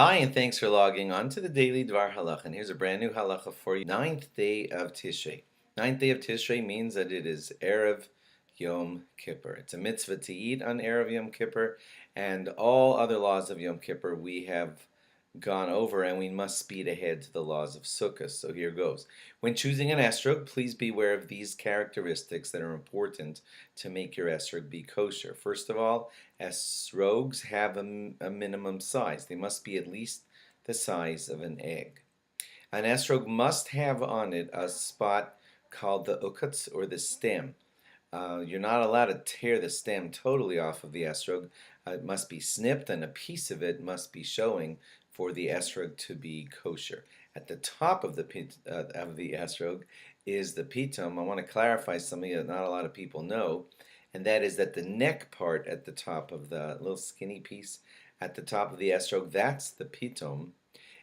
Hi, and thanks for logging on to the Daily DVAR Halacha. And here's a brand new halacha for you. Ninth day of Tishrei. Ninth day of Tishrei means that it is Erev Yom Kippur. It's a mitzvah to eat on Erev Yom Kippur, and all other laws of Yom Kippur we have gone over, and we must speed ahead to the laws of Sukkot. So here goes. When choosing an esrog, please be aware of these characteristics that are important to make your esrog be kosher. First of all, esrogs have a minimum size. They must be at least the size of an egg. An esrog must have on it a spot called the ukatz, or the stem. You're not allowed to tear the stem totally off of the esrog. It must be snipped, and a piece of it must be showing for the esrog to be kosher. At the top of the esrog is the pitom. I want to clarify something that not a lot of people know, and that is that the neck part at the top of the little skinny piece at the top of the esrog, that's the pitom.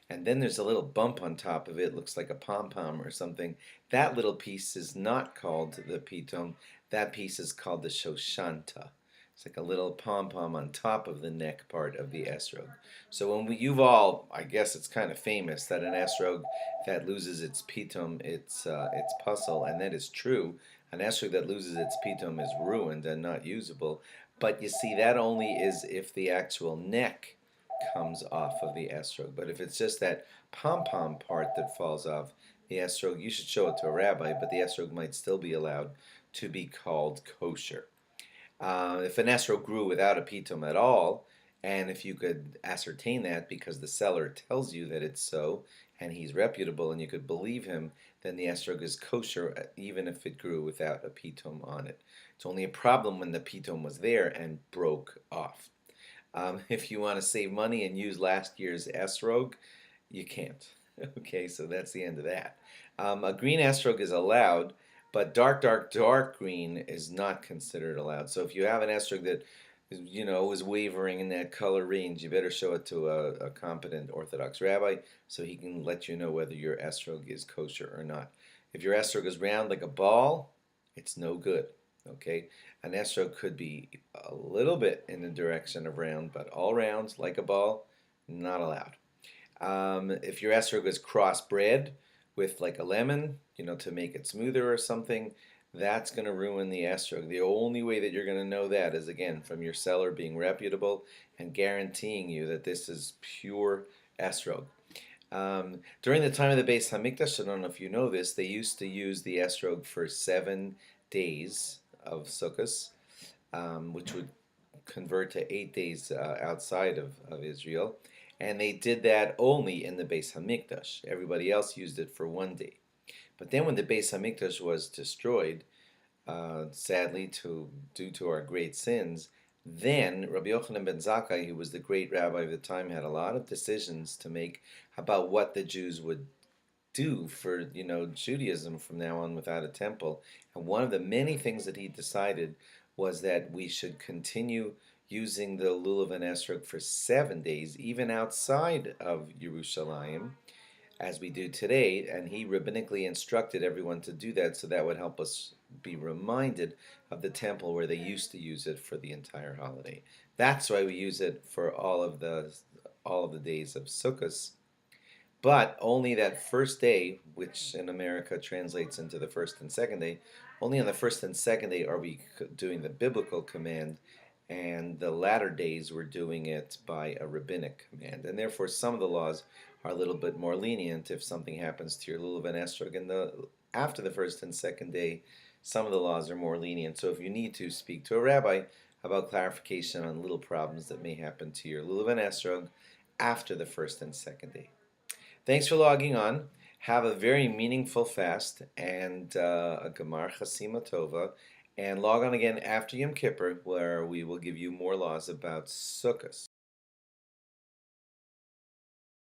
And then there's a little bump on top of it, looks like a pom-pom or something. That little piece is not called the pitom. That piece is called the shoshanta. It's like a little pom-pom on top of the neck part of the esrog. So you've all, I guess it's kind of famous that an esrog that loses its pitom, its puzzle, and that is true. An esrog that loses its pitom is ruined and not usable. But you see, that only is if the actual neck comes off of the esrog. But if it's just that pom-pom part that falls off the esrog, you should show it to a rabbi, but the esrog might still be allowed to be called kosher. If an esrog grew without a pitom at all, and if you could ascertain that because the seller tells you that it's so, and he's reputable and you could believe him, then the esrog is kosher even if it grew without a pitom on it. It's only a problem when the pitom was there and broke off. If you want to save money and use last year's esrog, you can't. Okay, so that's the end of that. A green esrog is allowed, but dark green is not considered allowed. So if you have an esrog that is wavering in that color range, you better show it to a competent Orthodox rabbi so he can let you know whether your esrog is kosher or not. If your esrog is round like a ball, it's no good. Okay, an esrog could be a little bit in the direction of round, but all rounds like a ball, not allowed. If your esrog is crossbred with like a lemon, to make it smoother or something, that's going to ruin the esrog. The only way that you're going to know that is, again, from your seller being reputable and guaranteeing you that this is pure esrog. During the time of the Beis Hamikdash, I don't know if you know this, they used to use the esrog for 7 days of Sukkot, which would convert to 8 days outside of Israel. And they did that only in the Beis Hamikdash. Everybody else used it for 1 day. But then when the Beis Hamikdash was destroyed, sadly due to our great sins, then Rabbi Yochanan ben Zakkai, who was the great rabbi of the time, had a lot of decisions to make about what the Jews would do for Judaism from now on without a temple. And one of the many things that he decided was that we should continue using the lulav and esrog for 7 days, even outside of Yerushalayim, as we do today. And he rabbinically instructed everyone to do that, so that would help us be reminded of the temple where they used to use it for the entire holiday. That's why we use it for all of the days of Sukkot. But only that first day, which in America translates into the first and second day, only on the first and second day are we doing the biblical command, and the latter days we're doing it by a rabbinic command. And therefore some of the laws are a little bit more lenient if something happens to your lulav and esrog. And after the first and second day, some of the laws are more lenient. So if you need to, speak to a rabbi about clarification on little problems that may happen to your lulav and esrog after the first and second day. Thanks for logging on. Have a very meaningful fast and a Gemar Chasima Tova. And log on again after Yom Kippur, where we will give you more laws about Sukkot.